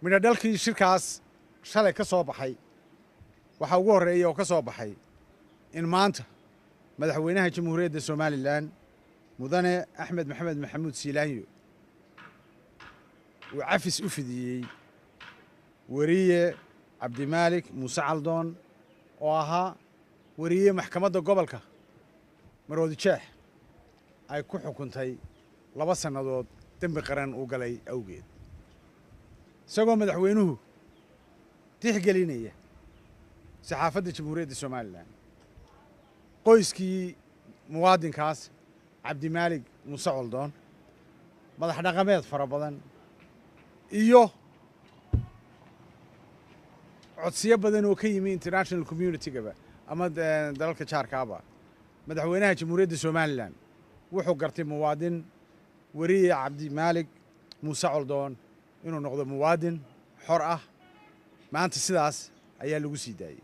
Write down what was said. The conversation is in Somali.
midho dhalkii shirkaas shalay ka soo baxay waxaa ugu horreeya oo ka soo baxay in maanta madaxweynaha jamhuuriyadda somalilan mudane axmed maxamed maxamuud siilaanyo uu cafis u fidiyey weriye cabdimaalik muuse caldoon oo ahaa weriye maxkamadda gobolka maroodi jeex ay ku xukuntay 2 sannadood dembi qaran uu galay awgeed isagoo madaxweynuhu tixgelinaya saxaafadda jamhuuriyadda somalilan qoyskii muwaadinkaas cabdimaalik muuse caldoon madax dhaqameed fara badan iyo codsiyo badan oo ka yimi international community-gaba ama dalalka jaarkaaba madaxweynaha jamhuuriyadda somalilan wuxuu gartay muwaadin weriye cabdimaalik muuse caldoon inuu noqdo muwaadin xor ah maanta sidaas ayaa lagu sii daayey